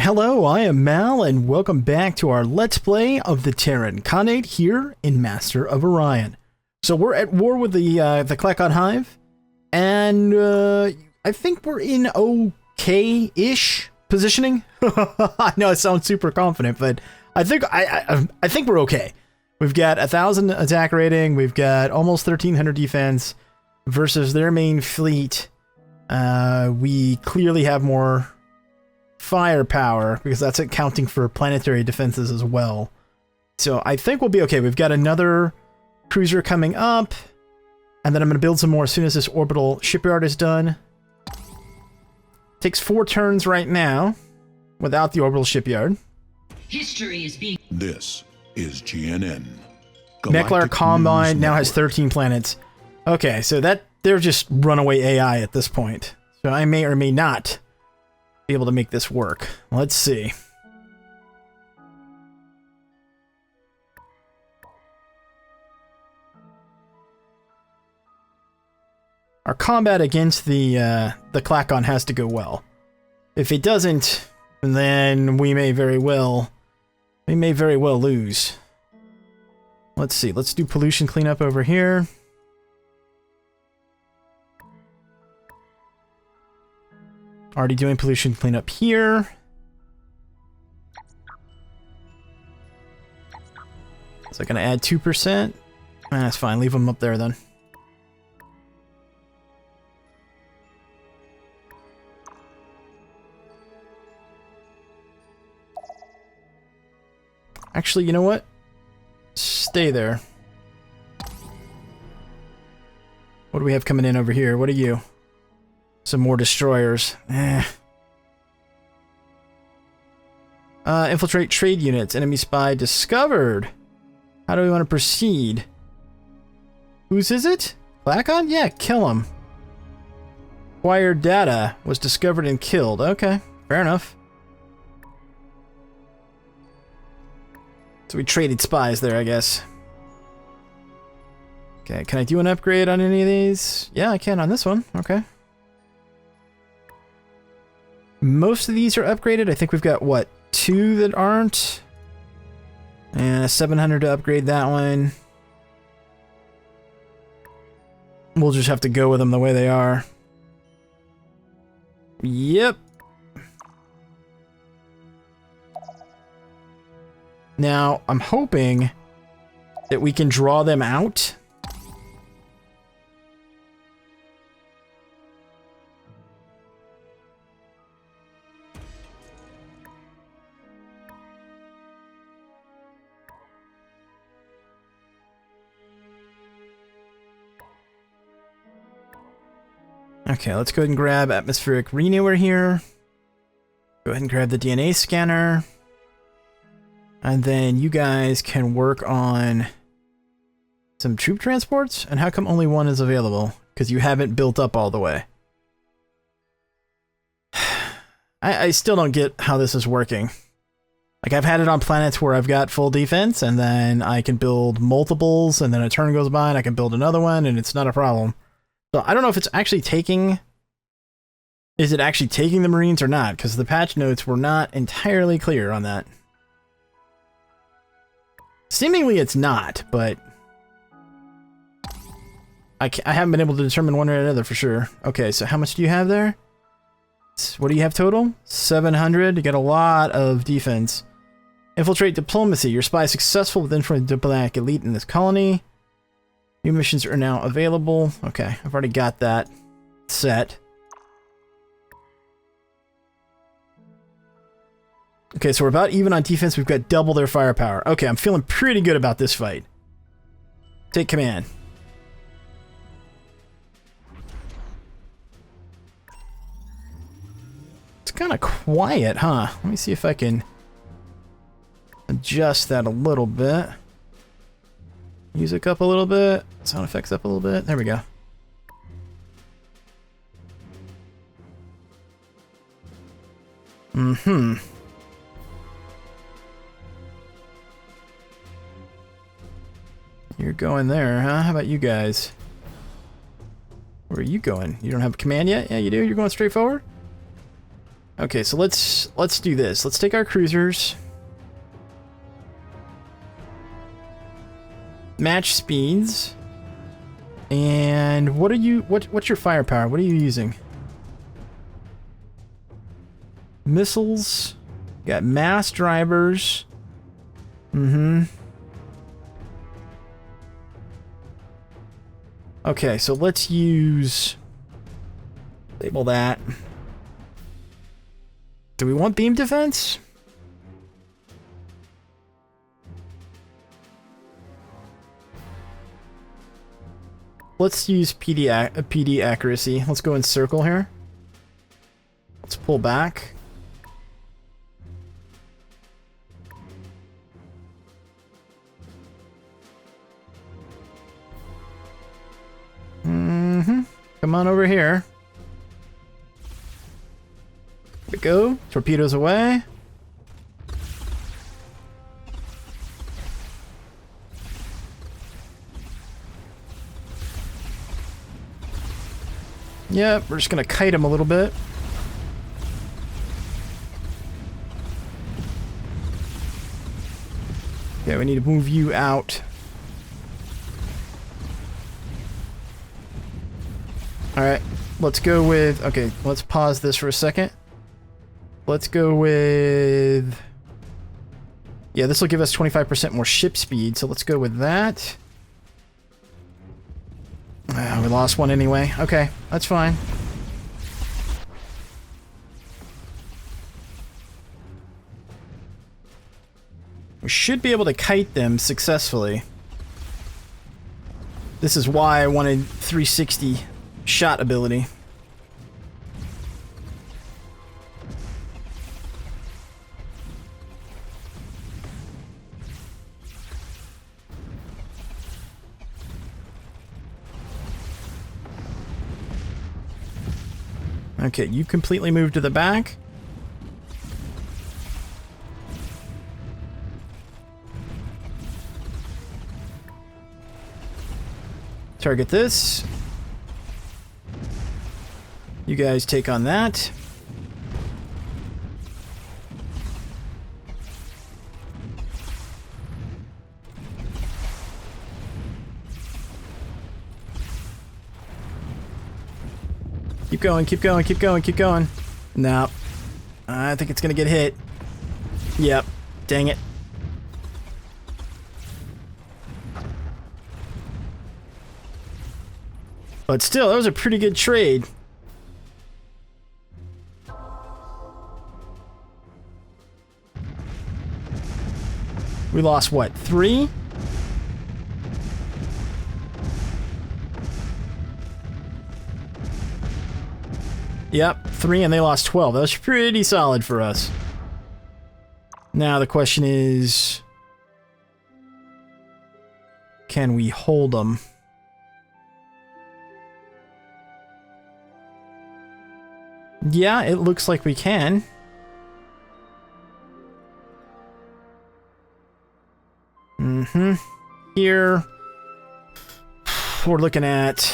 Hello, I am Mal, and welcome back to our Let's Play of the Terran Khanate here in Master of Orion. So we're at war with the Klakon Hive, and I think we're in okay-ish positioning. I know it sounds super confident, but I think we're okay. We've got 1,000 attack rating, we've got almost 1,300 defense versus their main fleet. We clearly have more firepower, because that's accounting for planetary defenses as well. So I think we'll be okay. We've got another cruiser coming up, and then I'm going to build some more as soon as this orbital shipyard is done. Takes 4 turns right now without the orbital shipyard. History is being... This is GNN. Meklar Combine now has 13 planets. Okay, so they're just runaway AI at this point. So I may or may not be able to make this work. Let's see. Our combat against the Klakon has to go well. If it doesn't, then we may very well lose. Let's see. Let's do pollution cleanup over here. Already doing pollution cleanup here. Is that going to add 2%? That's fine. Leave them up there then. Actually, you know what? Stay there. What do we have coming in over here? What are you? Some more destroyers. Infiltrate trade units. Enemy spy discovered. How do we want to proceed? Whose is it? Klakon? Yeah, kill him. Acquired data. Was discovered and killed. Okay, fair enough. So we traded spies there, I guess. Okay, can I do an upgrade on any of these? Yeah, I can on this one. Okay. Most of these are upgraded. I think we've got, what, 2 that aren't? And 700 to upgrade that one. We'll just have to go with them the way they are. Yep. Now, I'm hoping that we can draw them out. Okay, let's go ahead and grab atmospheric renewer here. Go ahead and grab the DNA scanner. And then you guys can work on some troop transports. And how come only one is available? Because you haven't built up all the way. I still don't get how this is working. Like, I've had it on planets where I've got full defense, and then I can build multiples, and then a turn goes by, and I can build another one, and it's not a problem. So I don't know if it's actually taking... Is it actually taking the Marines or not? Because the patch notes were not entirely clear on that. Seemingly it's not, but... I haven't been able to determine one way or another for sure. Okay, so how much do you have there? What do you have total? 700. You got a lot of defense. Infiltrate diplomacy. Your spy is successful with infiltrating diplomatic elite in this colony. New missions are now available. Okay, I've already got that set. Okay, so we're about even on defense. We've got double their firepower. Okay, I'm feeling pretty good about this fight. Take command. It's kind of quiet, huh? Let me see if I can adjust that a little bit. Music up a little bit. Sound effects up a little bit. There we go. Mm-hmm. You're going there, huh? How about you guys? Where are you going? You don't have a command yet? Yeah, you do? You're going straight forward? Okay, so let's do this. Let's take our cruisers. Match speeds. And what are you what's your firepower? What are you using? Missiles. Got mass drivers. Okay, so let's use... Label that. Do we want beam defense? Let's use PD accuracy. Let's go in circle here. Let's pull back. Come on over here. Here we go. Torpedoes away. Yep, we're just gonna kite him a little bit. Okay, we need to move you out. Alright, let's go with... Okay, let's pause this for a second. Let's go with... Yeah, this will give us 25% more ship speed, so let's go with that. We lost one anyway. Okay, that's fine. We should be able to kite them successfully. This is why I wanted 360 shot ability. Okay, you completely moved to the back. Target this. You guys take on that. Keep going, keep going, keep going, keep going. No. I think it's gonna get hit. Yep. Dang it. But still, that was a pretty good trade. We lost what, 3? Yep, 3 and they lost 12. That was pretty solid for us. Now the question is... Can we hold them? Yeah, it looks like we can. Here, we're looking at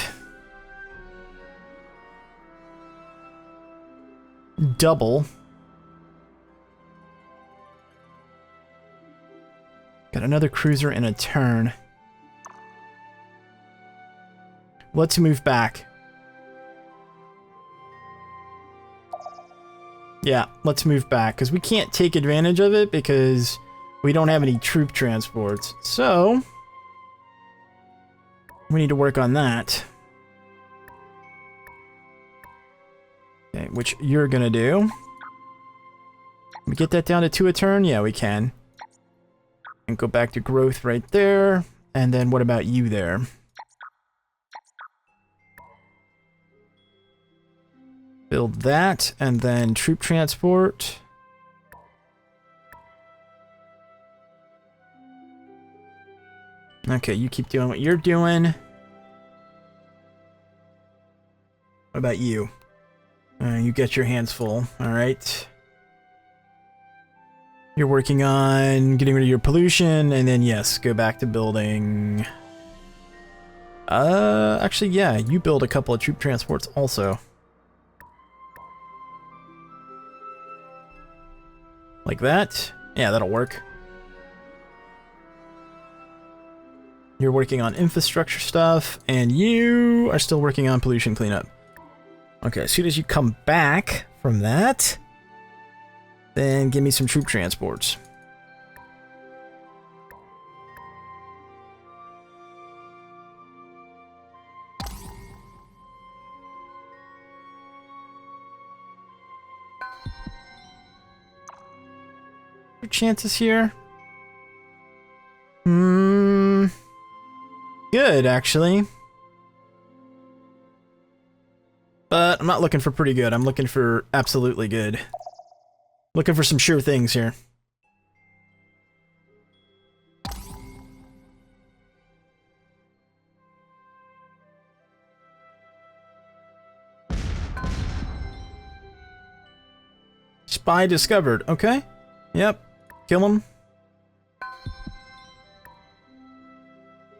double. Got another cruiser and a turn. Let's move back. Yeah, let's move back, because we can't take advantage of it because we don't have any troop transports. So, we need to work on that. Okay, which you're gonna do. Can we get that down to 2 a turn? Yeah, we can. And go back to growth right there. And then what about you there? Build that, and then troop transport. Okay, you keep doing what you're doing. What about you? You get your hands full, alright. You're working on getting rid of your pollution, and then yes, go back to building... actually, yeah, you build a couple of troop transports also. Like that. Yeah, that'll work. You're working on infrastructure stuff, and you are still working on pollution cleanup. Okay, as soon as you come back from that, then give me some troop transports. Your chances here? Good, actually. But I'm not looking for pretty good. I'm looking for absolutely good. Looking for some sure things here. Spy discovered. Okay. Yep. Kill him.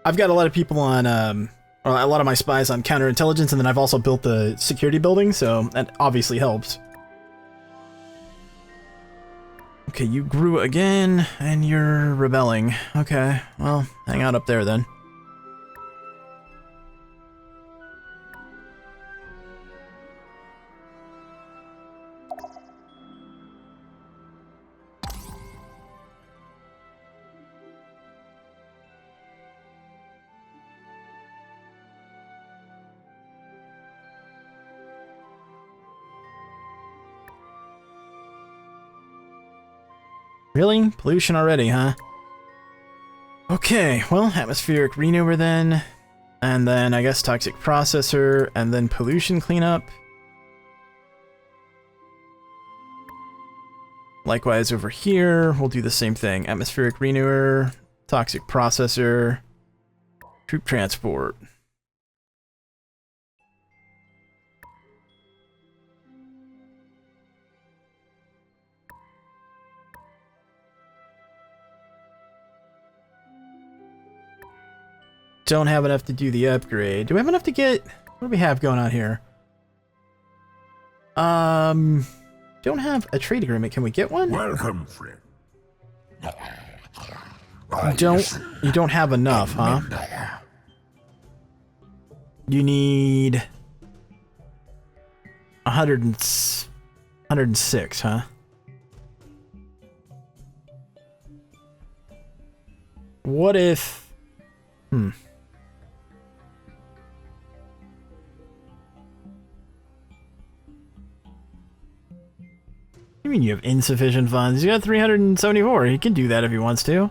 I've got a lot of people on, or a lot of my spies on counterintelligence, and then I've also built the security building, so that obviously helps. Okay, you grew again, and you're rebelling. Okay, well, hang out up there then. Really? Pollution already, huh? Okay, well, atmospheric renewer then. And then, I guess, toxic processor, and then pollution cleanup. Likewise, over here, we'll do the same thing. Atmospheric renewer, toxic processor, troop transport. Don't have enough to do the upgrade. Do we have enough to get... What do we have going on here? Don't have a trade agreement. Can we get one? Welcome, friend. You don't have enough, huh? You need... 106, huh? What if... You mean you have insufficient funds? You got 374. He can do that if he wants to.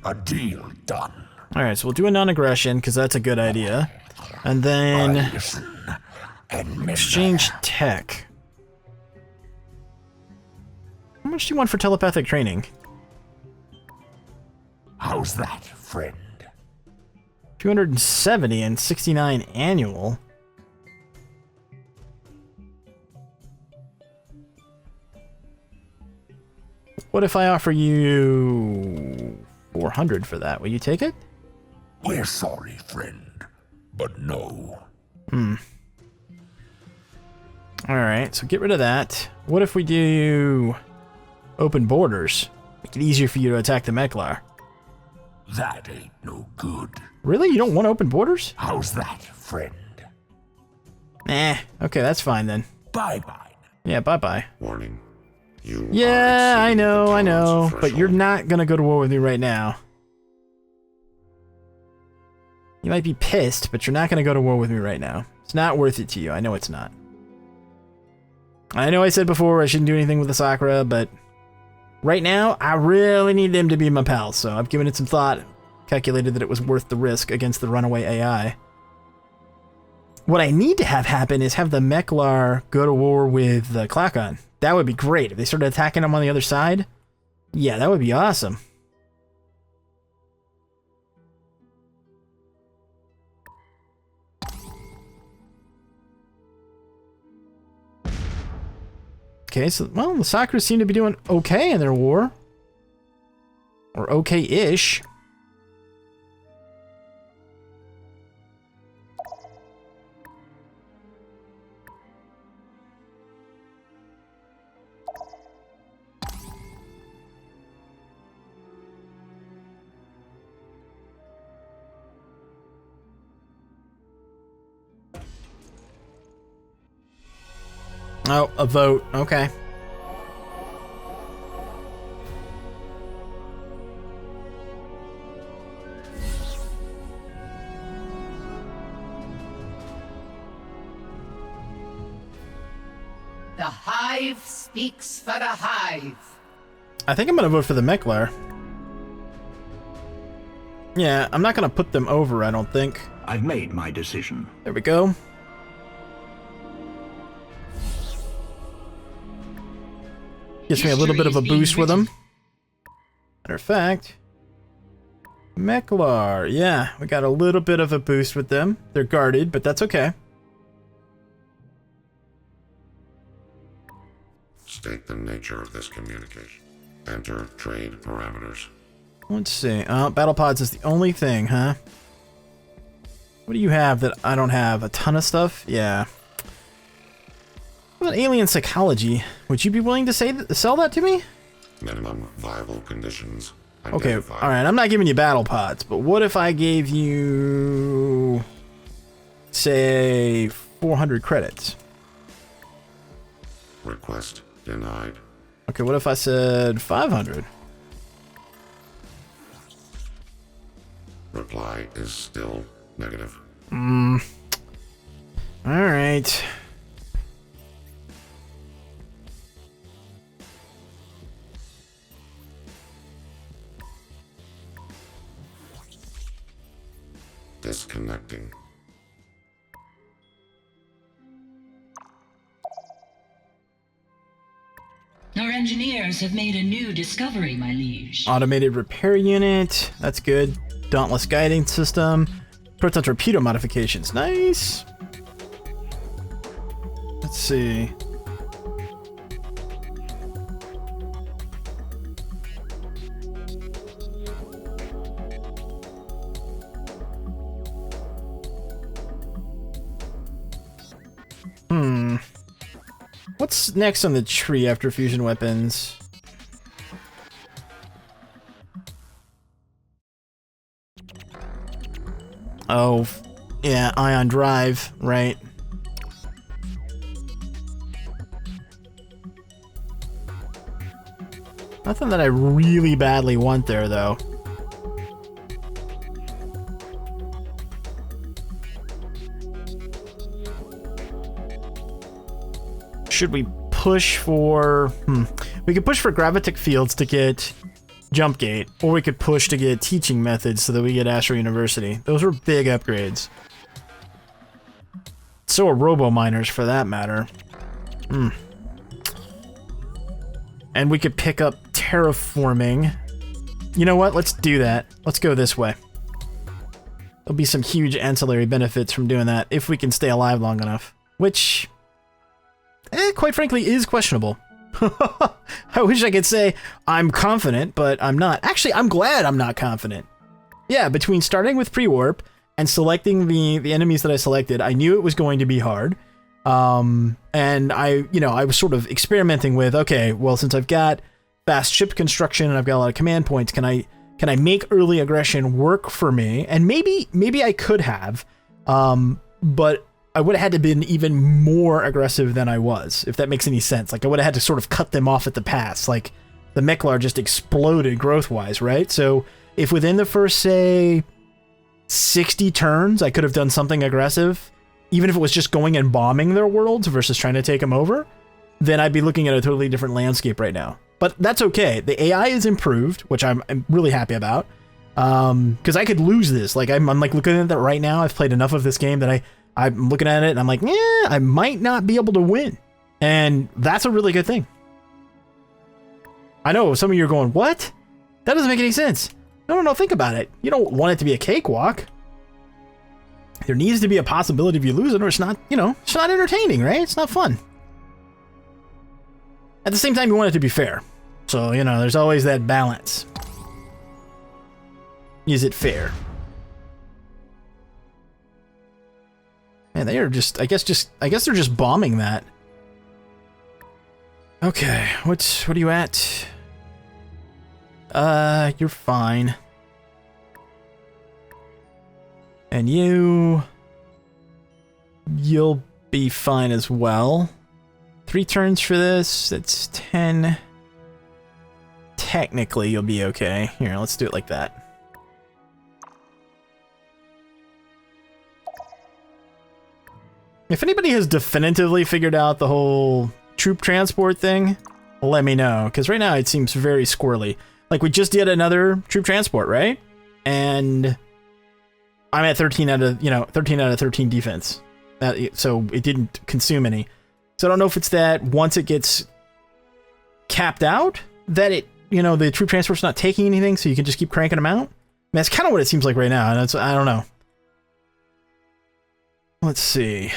A deal done. Alright, so we'll do a non-aggression, because that's a good idea. And then... exchange tech. How much do you want for telepathic training? How's that, friend? 270 and 69 annual. What if I offer you 400 for that? Will you take it? We're sorry, friend, but no. Alright, so get rid of that. What if we do open borders? Make it easier for you to attack the Meklar. That ain't no good. Really? You don't want open borders? How's that, friend? Okay, that's fine then. Bye-bye. Yeah, bye-bye. Warning. You Yeah, are I exceeding know, the I know. tolerance But you're threshold. not gonna go to war with me right now. You might be pissed, but you're not gonna go to war with me right now. It's not worth it to you. I know it's not. I know I said before I shouldn't do anything with the Sakura, but right now, I really need them to be my pals, so I've given it some thought, calculated that it was worth the risk against the runaway AI. What I need to have happen is have the Meklar go to war with the Klakon. That would be great. If they started attacking them on the other side, yeah, that would be awesome. Okay, so, well, the Sakura seem to be doing okay in their war. Or okay-ish. Oh, a vote. Okay. The Hive speaks for the Hive. I think I'm gonna vote for the Meklar. Yeah, I'm not gonna put them over, I don't think. I've made my decision. There we go. Gives me a little bit of a boost with them. Matter of fact, Meklar, yeah, we got a little bit of a boost with them. They're guarded, but that's okay. State the nature of this communication. Enter trade parameters. Let's see. Battle pods is the only thing, huh? What do you have that I don't have? A ton of stuff? Yeah. What about alien psychology? Would you be willing to sell that to me? Minimum viable conditions. Okay, Identified. alright, I'm not giving you battle pods, but what if I gave you, say, 400 credits? Request denied. Okay, what if I said 500? Reply is still negative. Alright. Disconnecting. Our engineers have made a new discovery, my liege. Automated repair unit. That's good. Dauntless guiding system. Proton torpedo modifications. Nice. Let's see. What's next on the tree after fusion weapons? Oh, yeah, ion drive, right. Nothing that I really badly want there, though. Should we push for... We could push for gravitic fields to get jump gate, or we could push to get teaching methods so that we get Astro University. Those were big upgrades. So are robo miners, for that matter. And we could pick up terraforming. You know what? Let's do that. Let's go this way. There'll be some huge ancillary benefits from doing that if we can stay alive long enough. Which... quite frankly, is questionable. I wish I could say I'm confident, but I'm not. Actually, I'm glad I'm not confident. Yeah, between starting with pre-warp and selecting the enemies that I selected, I knew it was going to be hard. And I was sort of experimenting with, okay, well, since I've got fast ship construction and I've got a lot of command points, can I make early aggression work for me? And maybe I could have, but I would have had to been even more aggressive than I was, if that makes any sense. Like, I would have had to sort of cut them off at the pass. Like, the Meklar just exploded growth-wise, right? So, if within the first, say, 60 turns, I could have done something aggressive, even if it was just going and bombing their worlds versus trying to take them over, then I'd be looking at a totally different landscape right now. But that's okay. The AI is improved, which I'm really happy about, because I could lose this. Like, I'm like looking at that right now. I've played enough of this game that I'm looking at it and I'm like, yeah, I might not be able to win. And that's a really good thing. I know some of you are going, what? That doesn't make any sense. No, think about it. You don't want it to be a cakewalk. There needs to be a possibility of you losing, or it's not, it's not entertaining, right? It's not fun. At the same time, you want it to be fair. So, there's always that balance. Is it fair? Man, they are just, I guess they're just bombing that. Okay, what are you at? You're fine. And you'll be fine as well. 3 turns for this. That's 10. Technically, you'll be okay. Here, let's do it like that. If anybody has definitively figured out the whole troop transport thing, let me know, because right now it seems very squirrely. Like, we just did another troop transport, right? And I'm at 13 out of 13 defense. So it didn't consume any. So I don't know if it's that once it gets capped out, that it, the troop transport's not taking anything, so you can just keep cranking them out. I mean, that's kind of what it seems like right now, and I don't know. Let's see.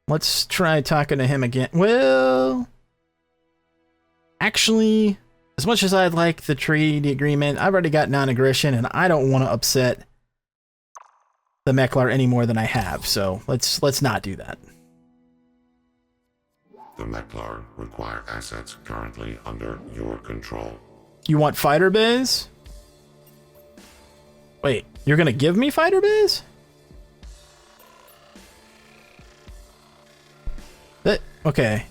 Let's try talking to him again. Well, actually, as much as I'd like the treaty agreement, I've already got non-aggression, and I don't want to upset the Meklar any more than I have, so let's not do that. The Meklar require assets currently under your control. You want fighter bays? Wait, you're gonna give me fighter bays? Okay.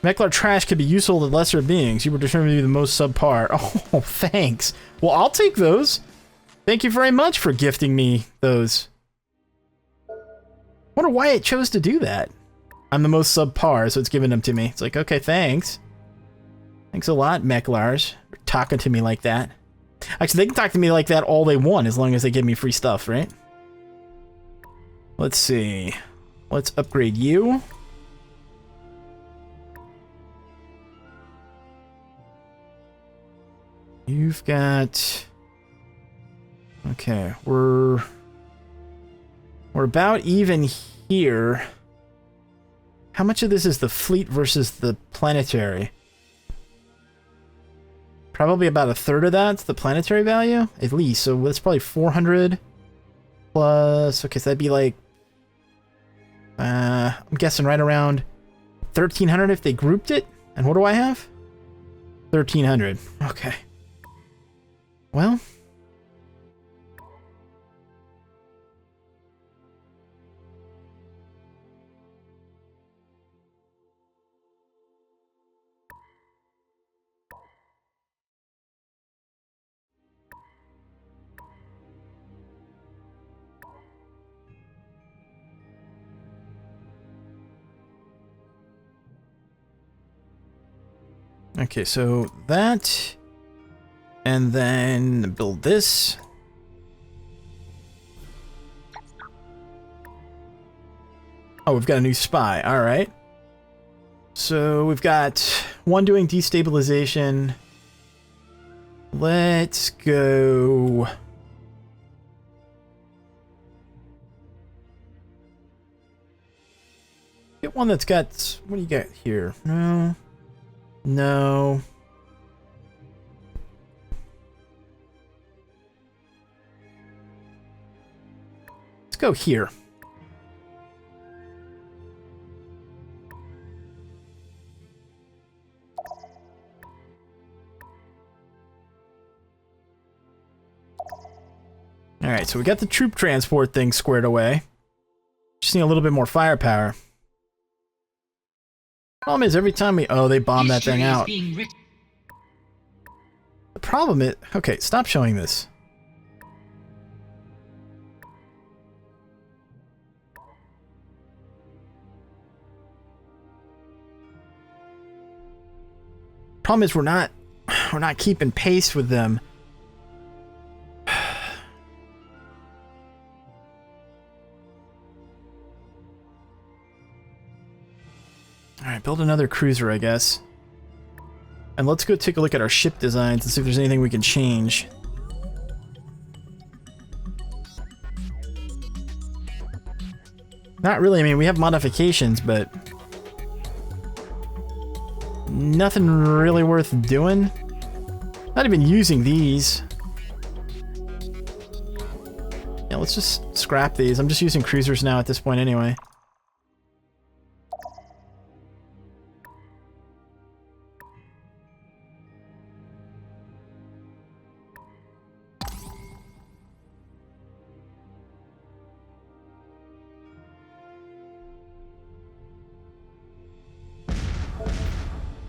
Meklar trash could be useful to lesser beings. You were determined to be the most subpar. Oh, thanks. Well, I'll take those. Thank you very much for gifting me those. Wonder why it chose to do that. I'm the most subpar, so it's giving them to me. It's like, okay, thanks. Thanks a lot, Meklars, for talking to me like that. Actually, they can talk to me like that all they want, as long as they give me free stuff, right? Let's see. Let's upgrade you. You've got... Okay, we're about even here. How much of this is the fleet versus the planetary? Probably about a third of that's the planetary value, at least. So that's probably 400 plus... Okay, so that'd be like... I'm guessing right around 1,300 if they grouped it. And what do I have? 1,300. Okay. Well... Okay, so that, and then build this. Oh, we've got a new spy. All right. So we've got one doing destabilization. Let's go. Get one that's got, what do you got here? No. No. Let's go here. Alright, so we got the troop transport thing squared away. Just need a little bit more firepower. Problem is, every time we... Oh, they bombed that thing out. The problem is... Okay, stop showing this. Problem is, we're not keeping pace with them. Alright, build another cruiser, I guess. And let's go take a look at our ship designs and see if there's anything we can change. Not really, I mean, we have modifications, but... nothing really worth doing. Not even using these. Yeah, let's just scrap these. I'm just using cruisers now at this point anyway.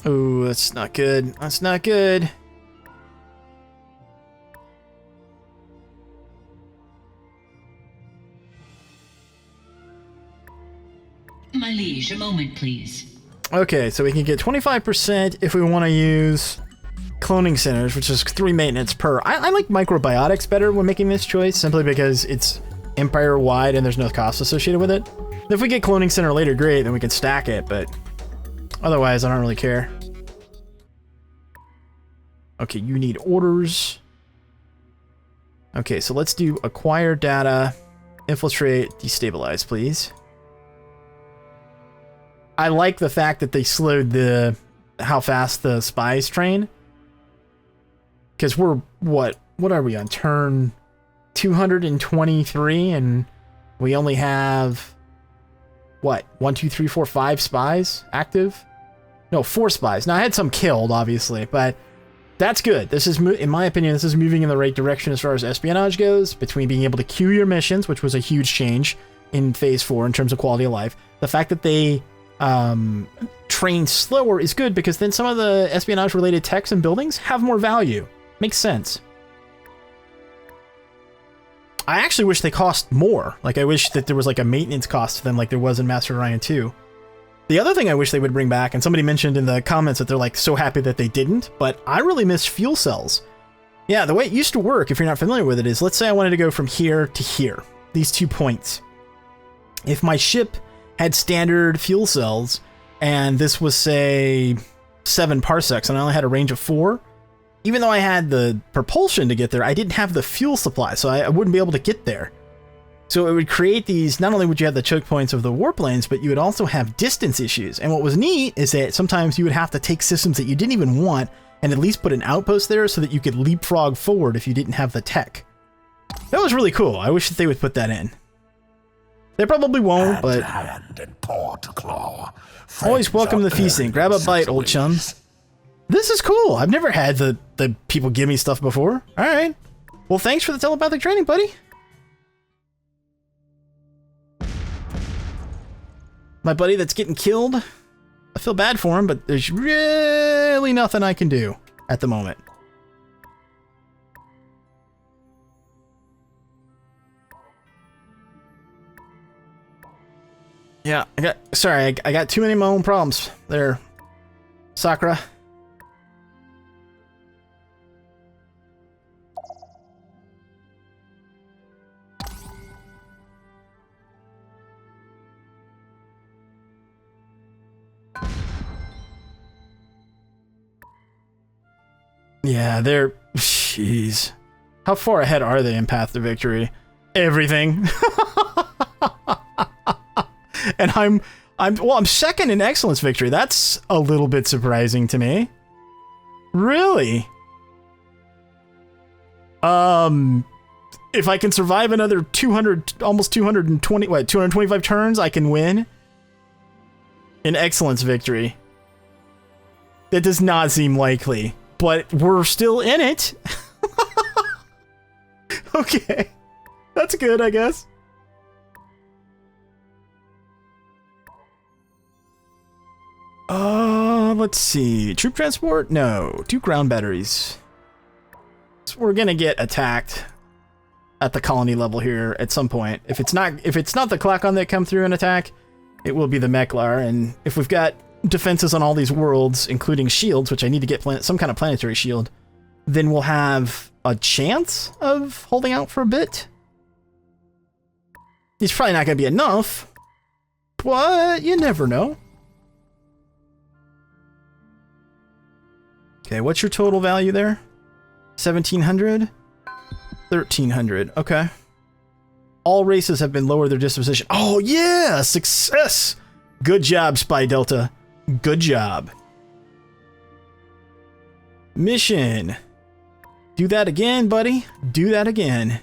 Oh, that's not good. That's not good. My liege, a moment, please. Okay, so we can get 25% if we want to use cloning centers, which is 3 maintenance per. I like microbiotics better when making this choice, simply because it's empire-wide and there's no cost associated with it. If we get cloning center later, great, then we can stack it, but otherwise I don't really care. Okay, you need orders. Okay, so let's do acquire data, infiltrate, destabilize, please. I like the fact that they slowed how fast the spies train. Because we're, what are we on? Turn 223, and we only have, what, 1, 2, 3, 4, 5 spies active? No, 4 spies. Now, I had some killed, obviously, but that's good. This is, in my opinion, this is moving in the right direction as far as espionage goes, between being able to queue your missions, which was a huge change in Phase 4 in terms of quality of life. The fact that they train slower is good, because then some of the espionage related techs and buildings have more value. Makes sense. I actually wish they cost more. Like, I wish that there was like a maintenance cost to them like there was in Master of Orion II. The other thing I wish they would bring back, and somebody mentioned in the comments that they're like so happy that they didn't, but I really miss fuel cells. Yeah, the way it used to work, if you're not familiar with it, is let's say I wanted to go from here to here, these 2 points. If my ship had standard fuel cells, and this was, say, 7 parsecs, and I only had a range of 4, even though I had the propulsion to get there, I didn't have the fuel supply, so I wouldn't be able to get there. So it would create these, not only would you have the choke points of the warplanes, but you would also have distance issues. And what was neat is that sometimes you would have to take systems that you didn't even want and at least put an outpost there so that you could leapfrog forward if you didn't have the tech. That was really cool. I wish that they would put that in. They probably won't, but hand and paw to claw. Always welcome to feasting. Grab a bite, old chum. This is cool. I've never had the people give me stuff before. All right. Well, thanks for the telepathic training, buddy. My buddy that's getting killed. I feel bad for him, but there's really nothing I can do at the moment. Yeah, I got too many of my own problems there, Sakura. Yeah, they're... Jeez. How far ahead are they in Path to Victory? Everything. And I'm second in Excellence Victory. That's a little bit surprising to me. Really? If I can survive another 200, almost 220, 225 turns, I can win in Excellence Victory. That does not seem likely, but we're still in it. Okay. That's good, I guess. Let's see. Troop transport? No. 2 ground batteries. So we're gonna get attacked at the colony level here at some point. If it's not the Klakon that come through and attack, it will be the Meklar. And if we've got defenses on all these worlds, including shields, which I need to get some kind of planetary shield, then we'll have a chance of holding out for a bit. It's probably not gonna be enough, but you never know. Okay, what's your total value there? 1,700? 1,300, okay. All races have been lowered their disposition. Oh yeah, success! Good job, Spy Delta. Good job. Mission. Do that again, buddy. Do that again.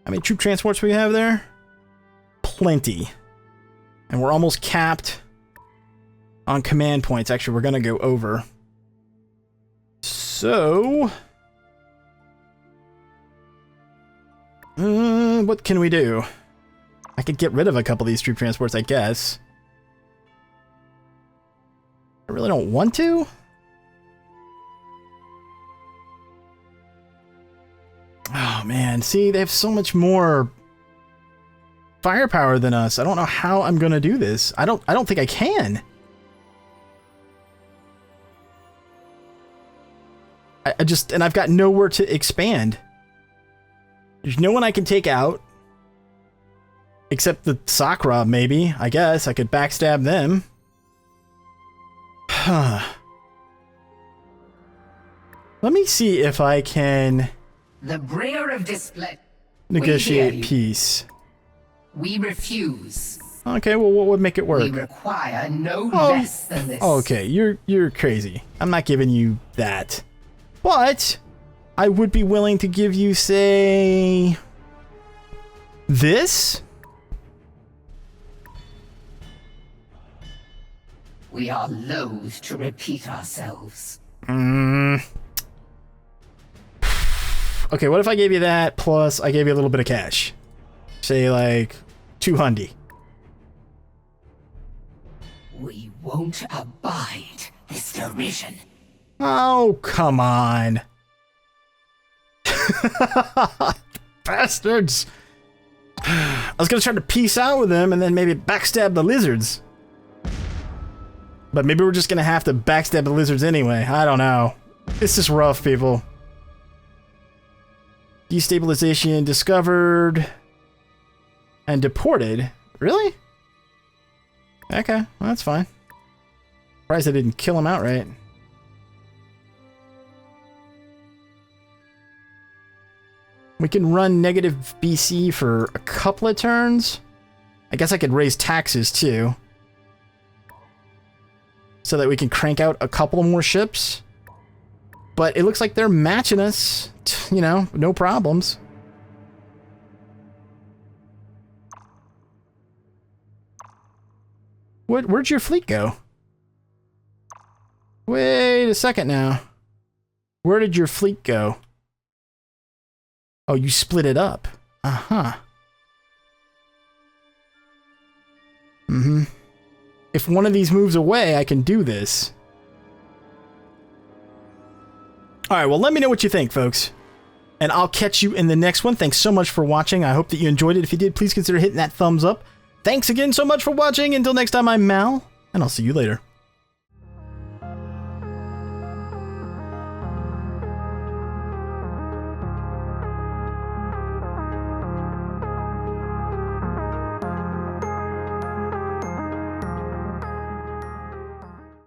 How many troop transports we have there? Plenty. And we're almost capped on command points. Actually, we're gonna go over. So... what can we do? I could get rid of a couple of these troop transports, I guess. I really don't want to. Oh man, see, they have so much more firepower than us. I don't know how I'm gonna do this. I don't think I can. And I've got nowhere to expand. There's no one I can take out. Except the Sakura, maybe. I guess I could backstab them. Let me see if I can The bringer of display. negotiate peace. We refuse. Okay, well, what would make it work? We require no less than this. Okay, you're crazy. I'm not giving you that. But I would be willing to give you, say, this? We are loath to repeat ourselves. Okay, what if I gave you that, plus I gave you a little bit of cash? Say, like, 200. We won't abide this derision. Oh, come on. Bastards. I was gonna try to peace out with them and then maybe backstab the lizards. But maybe we're just gonna have to backstab the lizards anyway. I don't know. This is rough, people. Destabilization discovered and deported. Really? Okay, well, that's fine. Surprised I didn't kill him outright. We can run negative BC for a couple of turns. I guess I could raise taxes too. So that we can crank out a couple more ships. But it looks like they're matching us. You know, no problems. Where'd your fleet go? Wait a second now. Where did your fleet go? Oh, you split it up. Uh-huh. Mm-hmm. If one of these moves away, I can do this. Alright, well, let me know what you think, folks. And I'll catch you in the next one. Thanks so much for watching. I hope that you enjoyed it. If you did, please consider hitting that thumbs up. Thanks again so much for watching. Until next time, I'm Mal, and I'll see you later.